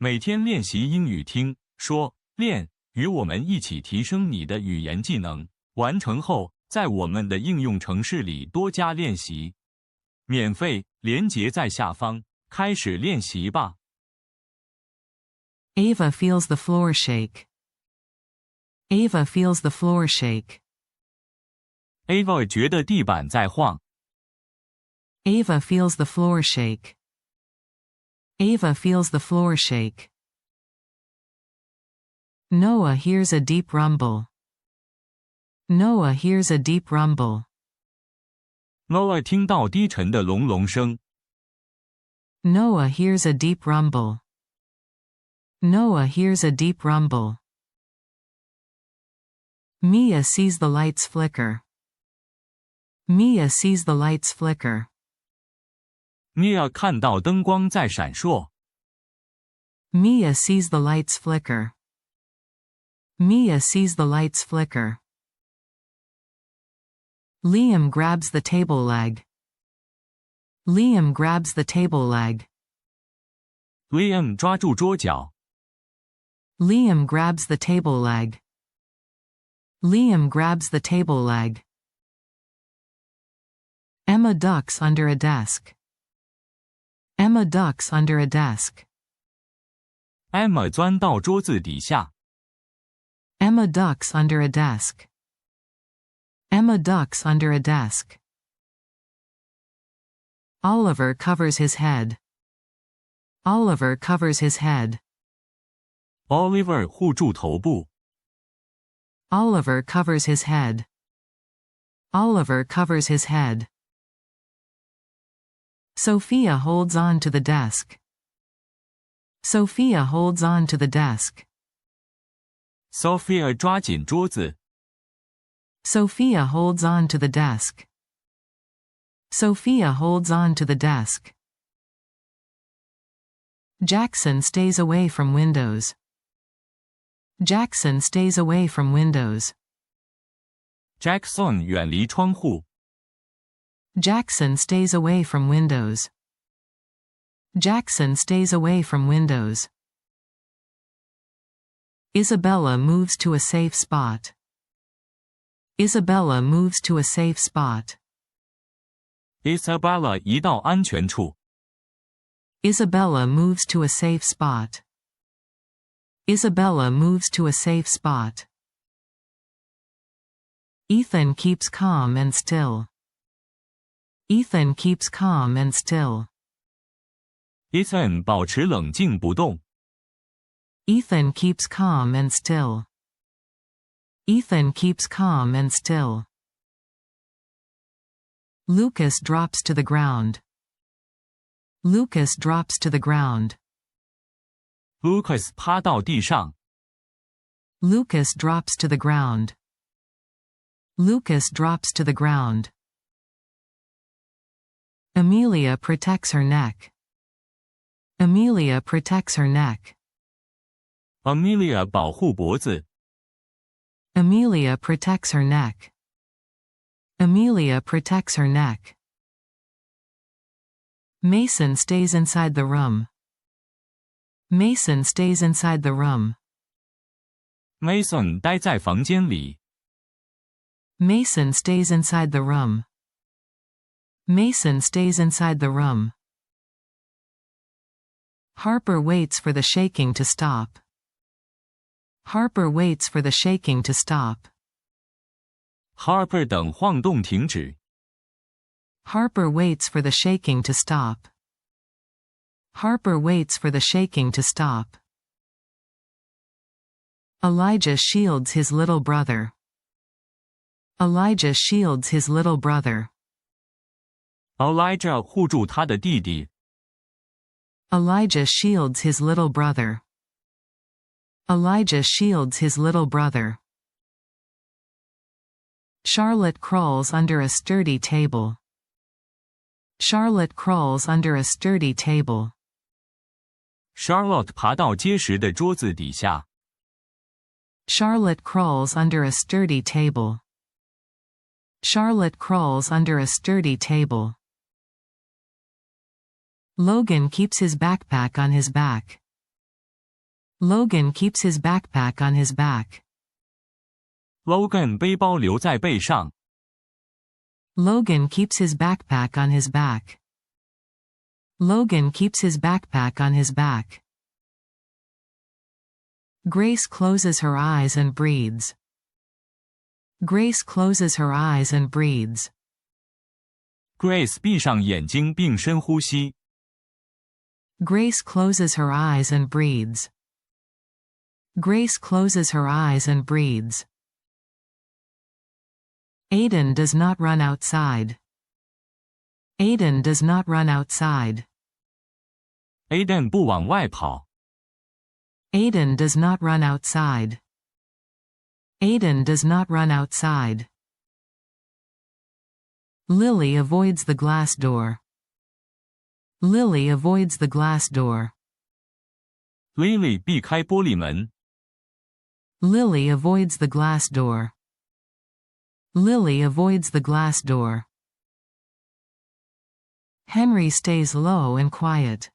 每天练习英语听、说、练，与我们一起提升你的语言技能。完成后，在我们的应用程式里多加练习。免费，连结在下方。开始练习吧。Ava feels the floor shake. Ava feels the floor shake. Ava 觉得地板在晃。Ava feels the floor shake. Ava feels the floor shake. Noah hears a deep rumble. Noah hears a deep rumble. Noah 听到低沉的隆隆声。Noah hears a deep rumble. Noah hears a deep rumble. Mia sees the lights flicker. Mia sees the lights flicker. Mia 看到灯光在闪烁。Mia sees the lights flicker. Mia sees the lights flicker. Liam grabs the table leg. Liam grabs the table leg. Liam 抓住桌角。Liam grabs the table leg. Liam grabs the table leg. Emma ducks under a desk. Emma ducks under a desk. Emma 钻到桌子底下。Emma ducks under a desk. Emma ducks under a desk. Oliver covers his head. Oliver covers his head. Oliver 护住头部。Oliver covers his head. Oliver covers his head. Sophia holds on to the desk. Sophia holds on to the desk. Sophia 抓紧桌子。Sophia holds on to the desk. Sophia holds on to the desk. Jackson stays away from windows. Jackson stays away from windows. Jackson 远离窗户。Jackson stays away from windows. Jackson stays away from windows. Isabella moves to a safe spot. Isabella moves to a safe spot. Isabella 移到安全处。Isabella moves to a safe spot. Isabella moves to a safe spot. Ethan keeps calm and still. Ethan keeps calm and still. Ethan 保持冷静不动。Ethan keeps calm and still. Ethan keeps calm and still. Lucas drops to the ground. Lucas drops to the ground. Lucas 趴到地上。Lucas drops to the ground. Lucas drops to the ground. Amelia protects her neck. Amelia protects her neck. Amelia 保护脖子。Amelia protects her neck. Amelia protects her neck. Mason stays inside the room. Mason stays inside the room. Mason 待在房间里。Mason stays inside the room. Mason stays inside the room. Harper waits for the shaking to stop. Harper waits for the shaking to stop. Harper 等晃动停止。Harper waits for the shaking to stop. Harper waits for the shaking to stop. Elijah shields his little brother. Elijah shields his little brother. Elijah 护住他的弟弟。Elijah shields his little brother. Elijah shields his little brother. Charlotte crawls under a sturdy table. Charlotte crawls under a sturdy table. Charlotte 爬到结实的桌子底下。Charlotte crawls under a sturdy table. Charlotte crawls under a sturdy table. Logan keeps his backpack on his back. Logan keeps his backpack on his back. Logan 背包留在背上。Logan keeps his backpack on his back. Logan keeps his backpack on his back. Grace closes her eyes and breathes. Grace closes her eyes and breathes. Grace 闭上眼睛并深呼吸。Grace closes her eyes and breathes. Grace closes her eyes and breathes. Aiden does not run outside. Aiden does not run outside. Aiden 不往外跑。Aiden does not run outside. Aiden does not run outside. Lily avoids the glass door. Lily avoids the glass door. Lily 避开玻璃门。Lily avoids the glass door. Lily avoids the glass door. Henry stays low and quiet.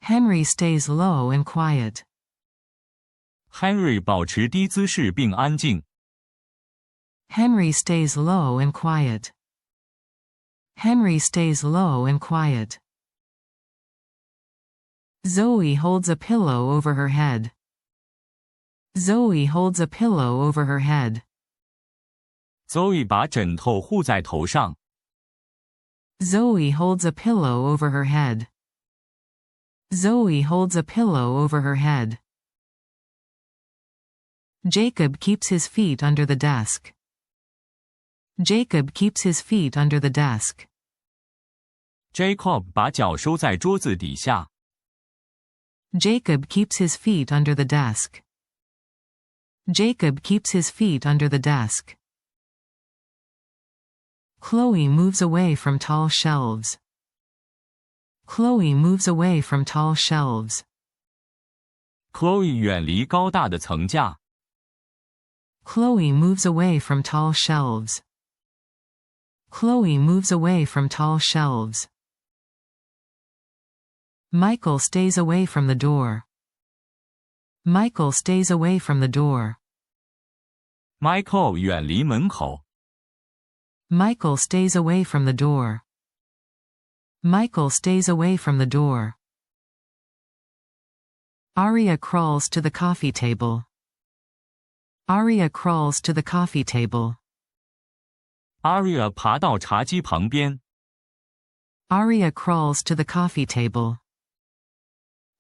Henry stays low and quiet. Henry 保持低姿势并安静。Henry stays low and quiet. Henry stays low and quiet. Zoe holds a pillow over her head. Zoe holds a pillow over her head. Zoe 把枕头护在头上。Zoe holds a pillow over her head. Zoe holds a pillow over her head. Jacob keeps his feet under the desk. Jacob keeps his feet under the desk. Jacob 把脚收在桌子底下。Jacob keeps his feet under the desk. Jacob keeps his feet under the desk. Chloe moves away from tall shelves. Chloe moves away from tall shelves. Chloe 远离高大的层架。Chloe moves away from tall shelves. Chloe moves away from tall shelves. Michael stays away from the door. Michael stays away from the door. Michael 远离门口。Michael stays away from the door. Michael stays away from the door. Aria crawls to the coffee table. Aria crawls to the coffee table. Aria 爬到茶几旁边。Aria crawls to the coffee table.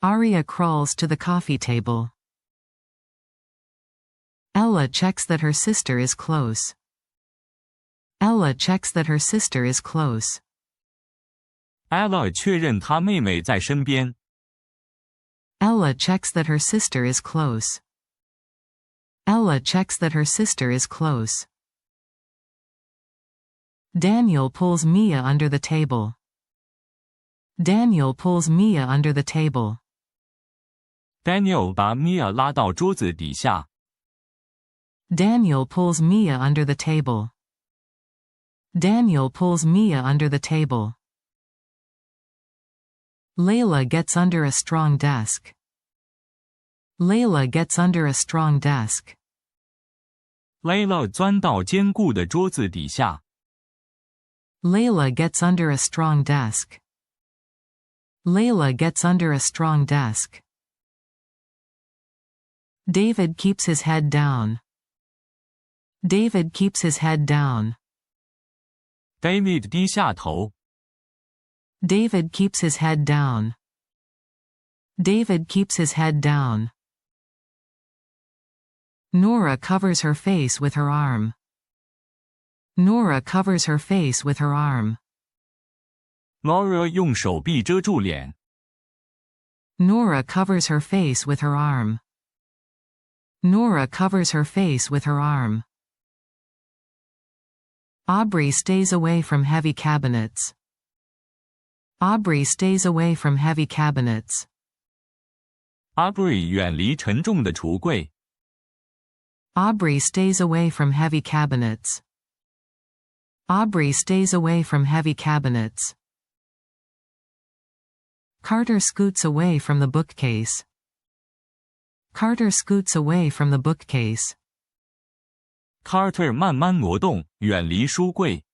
Aria crawls to the coffee table. Ella checks that her sister is close. Ella checks that her sister is close. Ella 确认她妹妹在身边。Ella checks that her sister is close. Ella checks that her sister is close. Daniel pulls Mia under the table. Daniel pulls Mia under the table. Daniel 把 Mia 拉到桌子底下。Daniel pulls Mia under the table. Daniel pulls Mia under the table. Layla gets under a strong desk. Layla gets under a strong desk. Layla 钻到坚固的桌子底下。Layla gets under a strong desk. Layla gets under a strong desk. David keeps his head down. David keeps his head down. David 低下头。David keeps his head down. David keeps his head down. Nora covers her face with her arm. Nora covers her face with her arm. Nora 用手臂遮住脸。Nora covers her face with her arm. Nora covers her face with her arm. Aubrey stays away from heavy cabinets. Aubrey stays away from heavy cabinets. Aubrey 远离沉重的橱柜。Aubrey stays away from heavy cabinets. Aubrey stays away from heavy cabinets. Carter scoots away from the bookcase. Carter scoots away from the bookcase. Carter 慢慢挪动，远离书柜。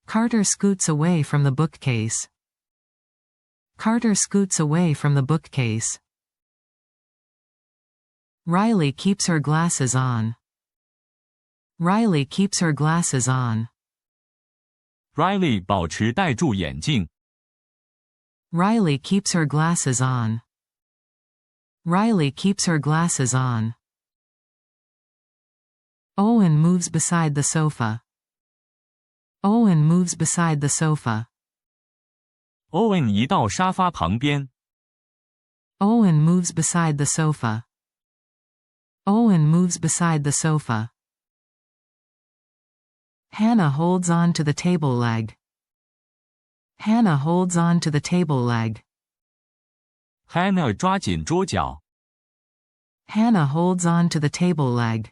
Carter scoots away from the bookcase. Carter scoots away from the bookcase. Riley keeps her glasses on. Riley keeps her glasses on. Riley 保持戴住眼镜。Riley keeps her glasses on. Riley keeps her glasses on. Owen moves beside the sofa. Owen moves beside the sofa. Owen 移到沙发旁边。Owen moves beside the sofa. Owen moves beside the sofa. Hannah holds on to the table leg. Hannah holds on to the table leg. Hannah 抓紧桌角。Hannah holds on to the table leg.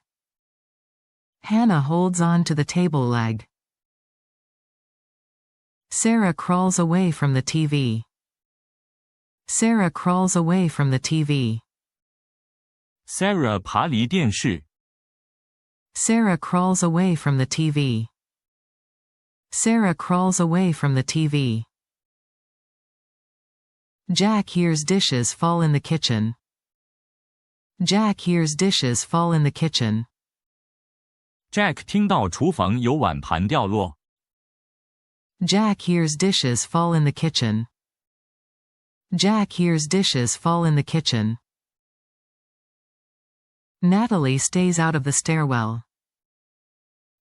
Hannah holds on to the table leg. Sarah crawls away from the TV. Sarah crawls away from the TV. Sarah 爬离电视。Sarah crawls away from the TV. Sarah crawls away from the TV. Jack hears dishes fall in the kitchen. Jack hears dishes fall in the kitchen. Jack 听到厨房有碗盘掉落。Jack hears dishes fall in the kitchen. Jack hears dishes fall in the kitchen. Natalie stays out of the stairwell.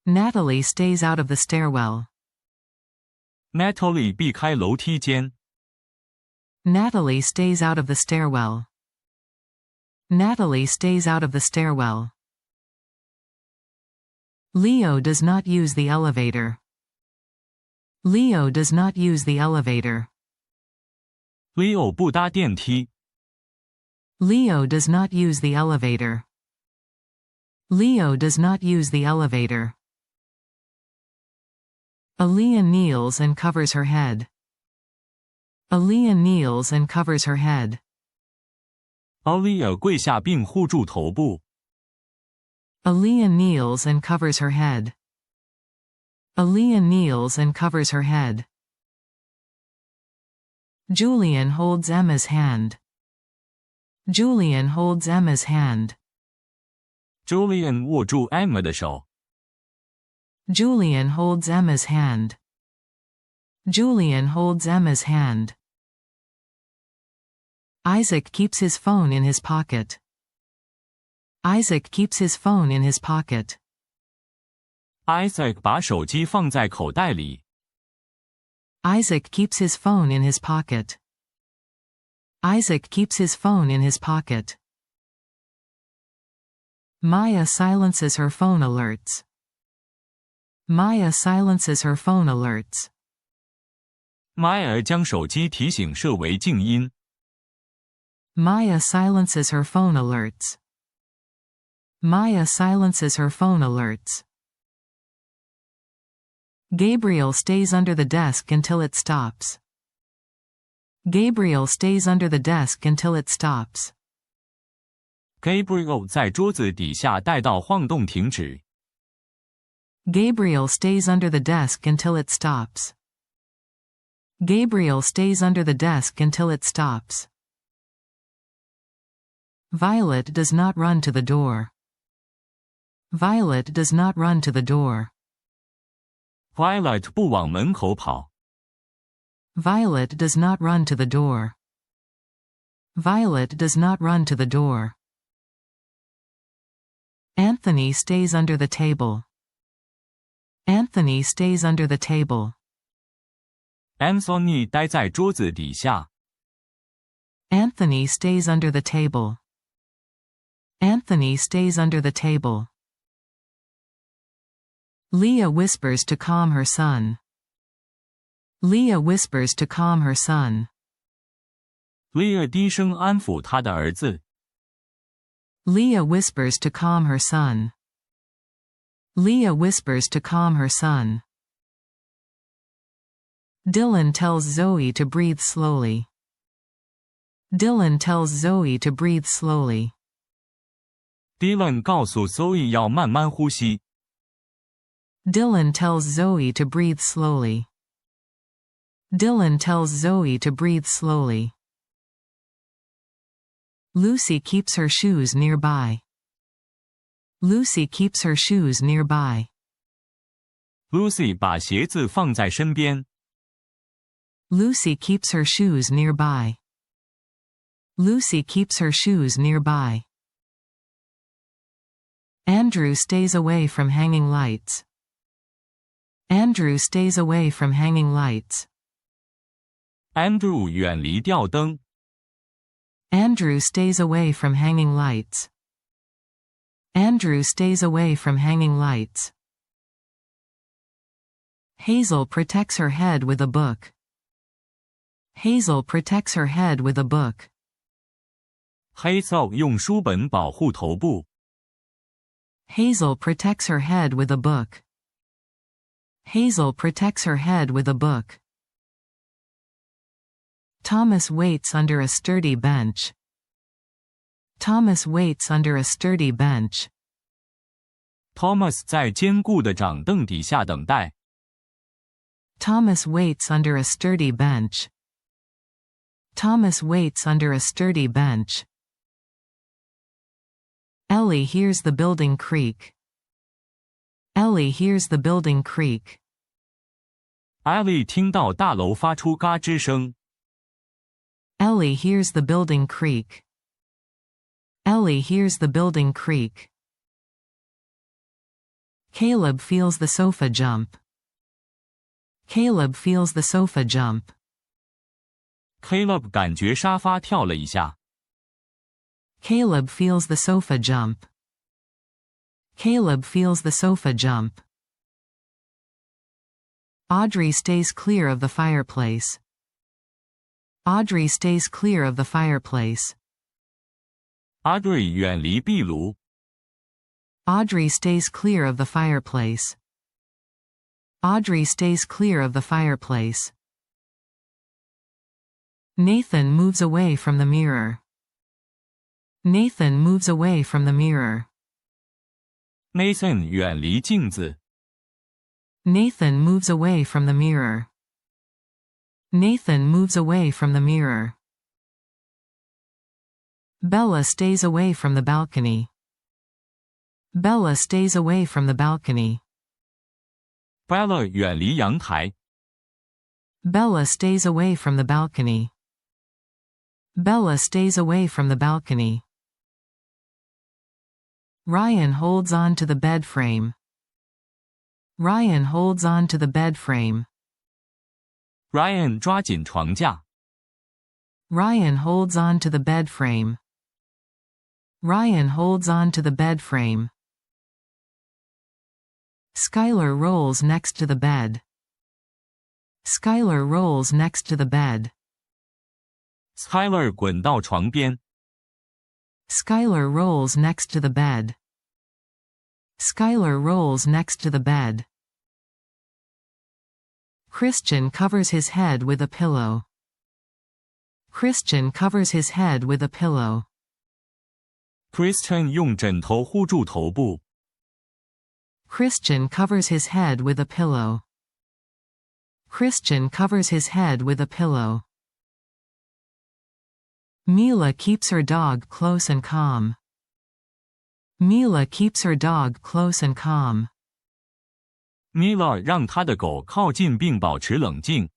Natalie stays out of the stairwell. Natalie 避开楼梯间。Natalie stays out of the stairwell. Natalie stays out of the stairwell. Leo does not use the elevator. Leo does not use the elevator. Leo 不搭电梯。Leo does not use the elevator. Leo does not use the elevator. Aaliyah kneels and covers her head. Aaliyah kneels and covers her head. Aaliyah 跪下并护住头部。Aaliyah kneels and covers her head. Aaliyah kneels and covers her head. Julian holds Emma's hand. Julian holds Emma's hand. Julian 握住 Emma 的手。Julian holds Emma's hand. Julian holds Emma's hand. Isaac keeps his phone in his pocket. Isaac keeps his phone in his pocket. Isaac 把手机放在口袋里。Isaac keeps his phone in his pocket. Isaac keeps his phone in his pocket. Maya silences her phone alerts. Maya silences her phone alerts. Maya 将手机提醒设为静音。Maya silences her phone alerts. Maya silences her phone alerts. Gabriel stays under the desk until it stops. Gabriel stays under the desk until it stops. Gabriel 在桌子底下待到晃动停止。Gabriel stays under the desk until it stops. Gabriel stays under the desk until it stops. Violet does not run to the door. Violet does not run to the door. Violet 不往门口跑。Violet does not run to the door. Violet does not run to the door. Anthony stays under the table. Anthony stays under the table. Anthony 待在桌子底下。Anthony stays under the table. Anthony stays under the table. Leah whispers to calm her son. Leah whispers to calm her son. Leah 低声安抚她的儿子。Leah whispers to calm her son. Leah whispers to calm her son. Dylan tells Zoe to breathe slowly. Dylan tells Zoe to breathe slowly. Dylan 告诉 Zoe 要慢慢呼吸。Dylan tells Zoe to breathe slowly. Dylan tells Zoe to breathe slowly. Lucy keeps her shoes nearby. Lucy keeps her shoes nearby. Lucy 把鞋子放在身边。Lucy keeps her shoes nearby. Lucy keeps her shoes nearby. Andrew stays away from hanging lights. Andrew stays away from hanging lights. Andrew 远离吊灯。Andrew stays away from hanging lights. Andrew stays away from hanging lights. Hazel protects her head with a book. Hazel protects her head with a book. Hazel 用书本保护头部。Hazel protects her head with a book. Hazel protects her head with a book. Thomas waits under a sturdy bench. Thomas waits under a sturdy bench. Thomas 在坚固的掌凳底下等待。Thomas waits under a sturdy bench. Thomas waits under a sturdy bench. Ellie hears the building creak. Ellie hears the building creak. Ellie 听到大楼发出嘎吱声。Ellie hears the building creak. Ellie hears the building creak. Caleb feels the sofa jump. Caleb feels the sofa jump. Caleb 感觉沙发跳了一下。Caleb feels the sofa jump. Caleb feels the sofa jump. Audrey stays clear of the fireplace. Audrey stays clear of the fireplace. Audrey 远离壁炉。Audrey stays clear of the fireplace. Audrey stays clear of the fireplace. Nathan moves away from the mirror. Nathan moves away from the mirror. Nathan 远离镜子。Nathan moves away from the mirror. Nathan moves away from the mirror. Bella stays away from the balcony. Bella stays away from the balcony. Bella 远离阳台。Bella stays away from the balcony. Bella stays away from the balcony. Ryan holds on to the bed frame. Ryan holds on to the bed frame. Ryan 抓紧床架。Ryan holds on to the bed frame. Ryan holds on to the bed frame. Skylar rolls next to the bed. Skylar rolls next to the bed. Skylar 滚到床边。Skylar rolls next to the bed. Skylar rolls next to the bed. Christian covers his head with a pillow. Christian covers his head with a pillow. Christian 用枕头护住头部。Christian covers his head with a pillow. Christian covers his head with a pillow. Mila keeps her dog close and calm. Mila keeps her dog close and calm. Mila 让她的狗靠近并保持冷静。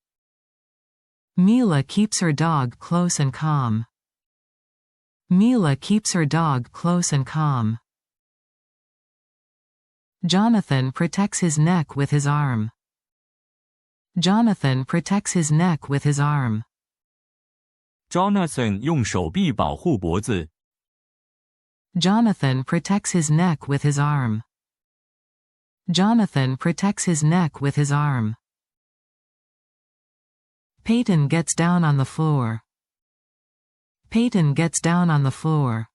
Mila keeps her dog close and calm. Mila keeps her dog close and calm. Jonathan protects his neck with his arm. Jonathan protects his neck with his arm. Jonathan 用手臂保护脖子。Jonathan protects his neck with his arm. Jonathan protects his neck with his arm. Peyton gets down on the floor. Peyton gets down on the floor.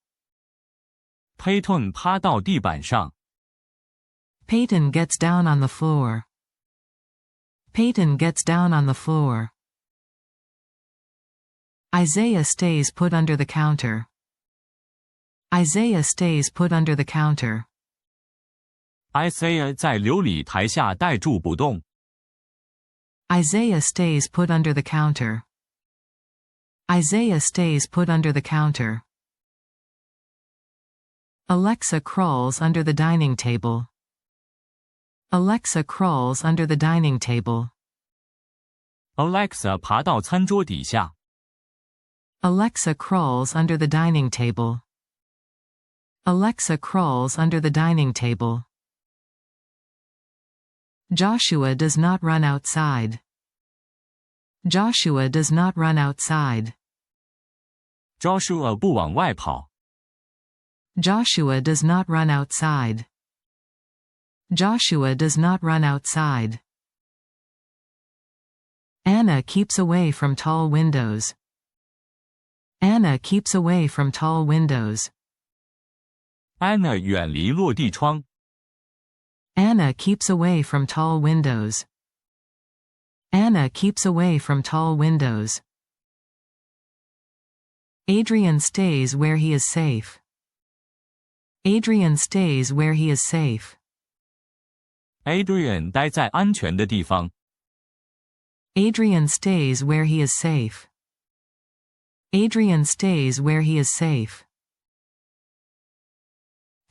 Peyton 趴到地板上。Peyton gets down on the floor. Peyton gets down on the floor. Isaiah stays put under the counter. Isaiah stays put under the counter. Isaiah 在流理台下呆住不动。Isaiah stays put under the counter. Isaiah stays put under the counter. Alexa crawls under the dining table. Alexa crawls under the dining table. Alexa 爬到餐桌底下。Alexa crawls under the dining table. Alexa crawls under the dining table. Joshua does not run outside. Joshua does not run outside. Joshua 不往外跑。Joshua does not run outside. Joshua does not run outside. Anna keeps away from tall windows. Anna keeps away from tall windows. Anna 远离落地窗。Anna keeps away from tall windows. Anna keeps away from tall windows. Adrian stays where he is safe. Adrian stays where he is safe. Adrian 待在安全的地方。Adrian stays where he is safe. Adrian stays where he is safe.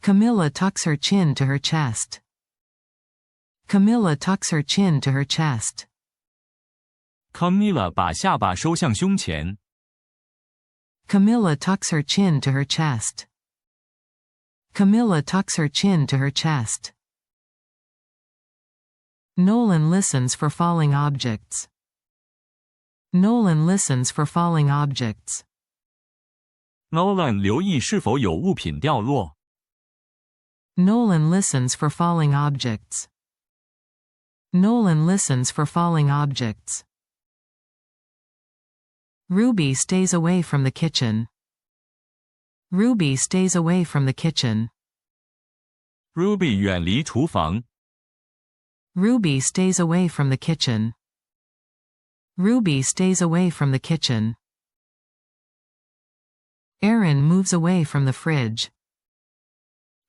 Camilla tucks her chin to her chest. Camilla tucks her chin to her chest. Camilla 把下巴收向胸前。Camilla tucks her chin to her chest. Camilla tucks her chin to her chest. Nolan listens for falling objects. Nolan listens for falling objects. Nolan 留意是否有物品掉落。Nolan listens for falling objects. Nolan listens for falling objects. Ruby stays away from the kitchen. Ruby stays away from the kitchen. Ruby 远离厨房。Ruby stays away from the kitchen. Ruby stays away from the kitchen. Aaron moves away from the fridge.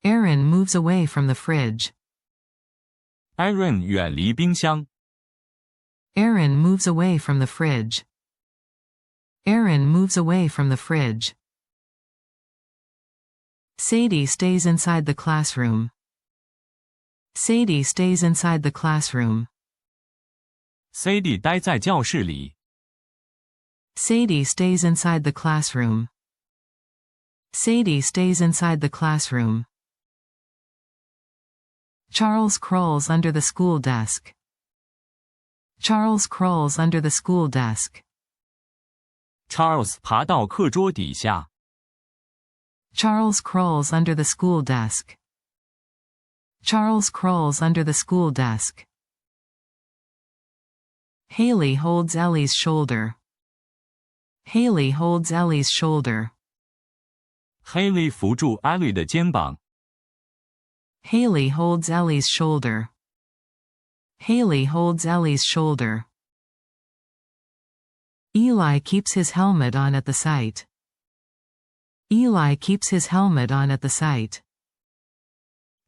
Aaron moves away from the fridge. Aaron 远离冰箱。Aaron moves away from the fridge. Aaron moves away from the fridge. Sadie stays inside the classroom. Sadie stays inside the classroom. Sadie 待在教室里。Sadie stays inside the classroom. Sadie stays inside the classroom. Charles crawls under the school desk. Charles crawls under the school desk. Charles 爬到课桌底下。Charles crawls under the school desk. Charles crawls under the school desk. Haley holds Ellie's shoulder. Haley holds Ellie's shoulder. Haley 扶住 Ellie 的肩膀。Haley holds Ellie's shoulder. Haley holds Ellie's shoulder. Eli keeps his helmet on at the site. Eli keeps his helmet on at the site.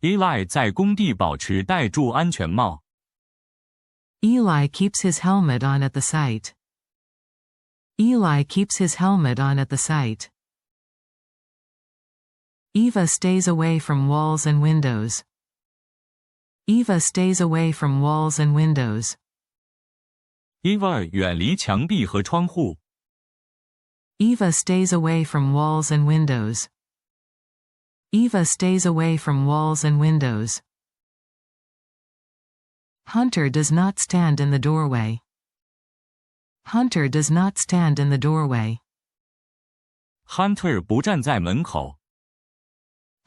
Eli 在工地保持戴住安全帽。Eli keeps his helmet on at the site. Eli keeps his helmet on at the site. Eva stays away from walls and windows. Eva stays away from walls and windows. Eva 远离墙壁和窗户。Eva stays away from walls and windows. Eva stays away from walls and windows. Hunter does not stand in the doorway. Hunter does not stand in the doorway. Hunter 不站在门口。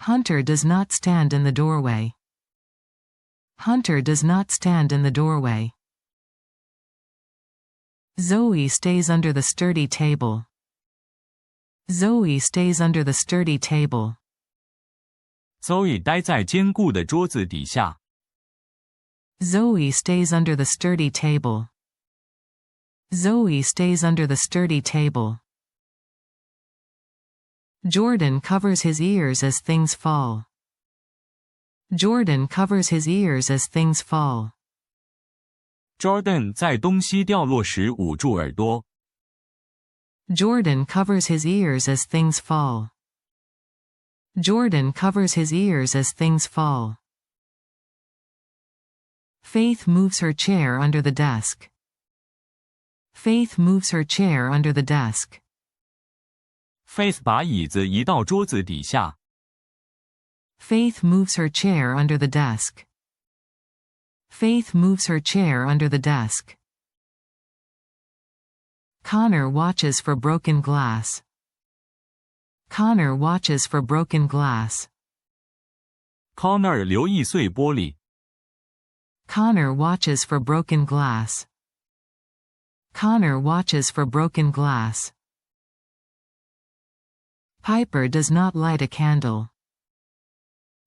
Hunter does not stand in the doorway. Hunter does not stand in the doorway. Zoe stays under the sturdy table. Zoe stays under the sturdy table. Zoe 待在坚固的桌子底下。Zoe stays under the sturdy table. Zoe stays under the sturdy table. Jordan covers his ears as things fall. Jordan covers his ears as things fall. Jordan 在东西掉落时捂住耳朵。Jordan covers his ears as things fall. Jordan covers his ears as things fall. Faith moves her chair under the desk. Faith moves her chair under the desk. Faith 把椅子移到桌子底下。Faith moves her chair under the desk. Faith moves her chair under the desk. Connor watches for broken glass. Connor watches for broken glass. Connor 留意碎玻璃。Connor watches for broken glass. Connor watches for broken glass. Piper does not light a candle.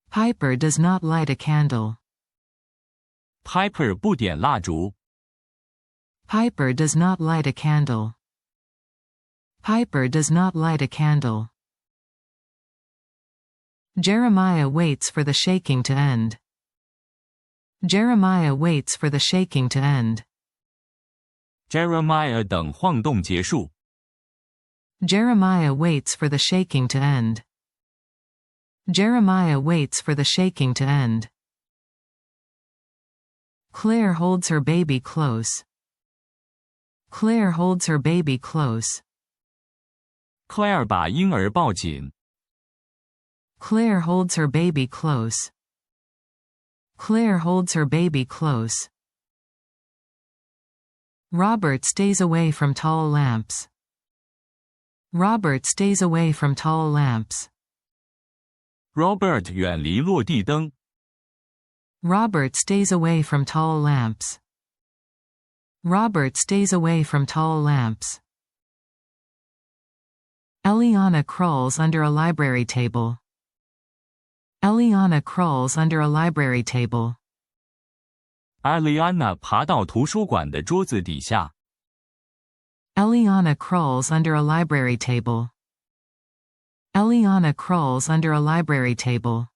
Piper does not light a candle. Piper 不点蜡烛。Piper does not light a candle. Piper does not light a candle. Jeremiah waits for the shaking to end. Jeremiah waits for the shaking to end. Jeremiah 等晃动结束。Jeremiah waits for the shaking to end. Jeremiah waits for the shaking to end. Claire holds her baby close. Claire holds her baby close. Claire 把婴儿抱紧。Claire holds her baby close. Claire holds her baby close. Robert stays away from tall lamps. Robert stays away from tall lamps. Robert 远离落地灯。Robert stays away from tall lamps. Robert stays away from tall lamps. Eliana crawls under a library table. Eliana crawls under a library table. Eliana 爬到图书馆的桌子底下。Eliana crawls under a library table. Eliana crawls under a library table.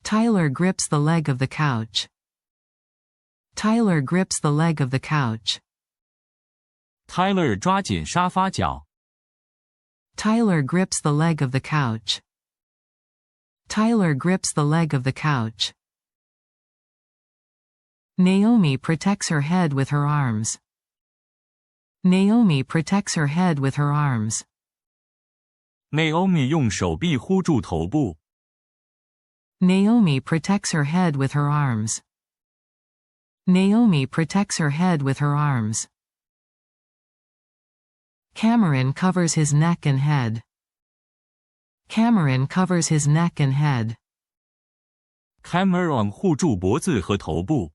Tyler grips the leg of the couch. Tyler grips the leg of the couch. Tyler 抓紧沙发角。Tyler grips the leg of the couch. Tyler grips the leg of the couch. Naomi protects her head with her arms. Naomi protects her head with her arms. Naomi 用手臂护住头部。Naomi protects her head with her arms. Naomi protects her head with her arms. Cameron covers his neck and head. Cameron covers his neck and head. Cameron 护住脖子和头部。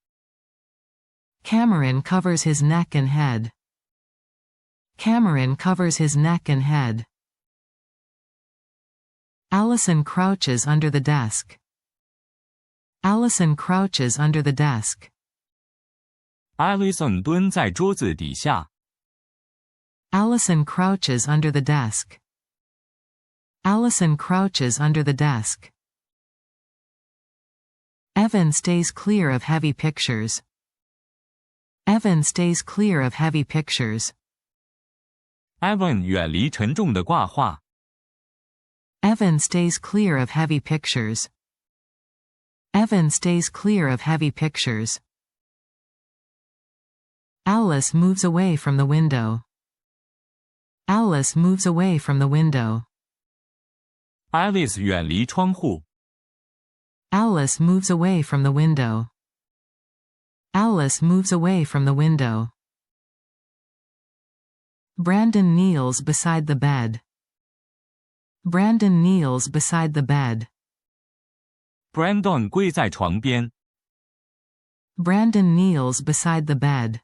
Cameron covers his neck and head. Cameron covers his neck and head. Allison crouches under the desk. Allison crouches under the desk. Allison 蹲在桌子底下。Allison crouches under the desk. Allison crouches under the desk. Evan stays clear of heavy pictures. Evan stays clear of heavy pictures. Evan 远离沉重的挂画。Evan stays clear of heavy pictures. Evan stays clear of heavy pictures. Alice moves away from the window. Alice moves away from the window. Alice 远离窗户。Alice moves away from the window. Alice moves away from the window. Brandon kneels beside the bed. Brandon kneels beside the bed. Brandon 跪在床边。Brandon kneels beside the bed.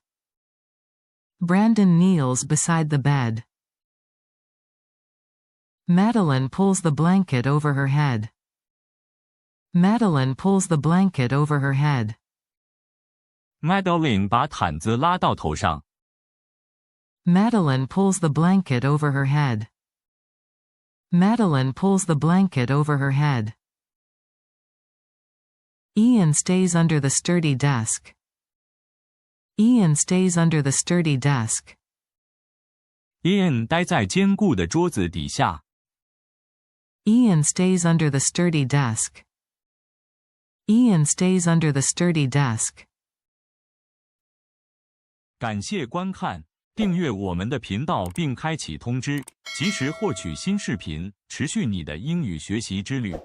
Brandon kneels beside the bed. Madeline pulls the blanket over her head. Madeline pulls the blanket over her head. Madeline 把毯子拉到头上。Madeline pulls the blanket over her head. Madeline pulls the blanket over her head. Ian stays under the sturdy desk. Ian stays under the sturdy desk. Ian 待在坚固的桌子底下。Ian stays under the sturdy desk. Ian stays under the sturdy desk. 感谢观看，订阅我们的频道并开启通知，及时获取新视频，持续你的英语学习之旅。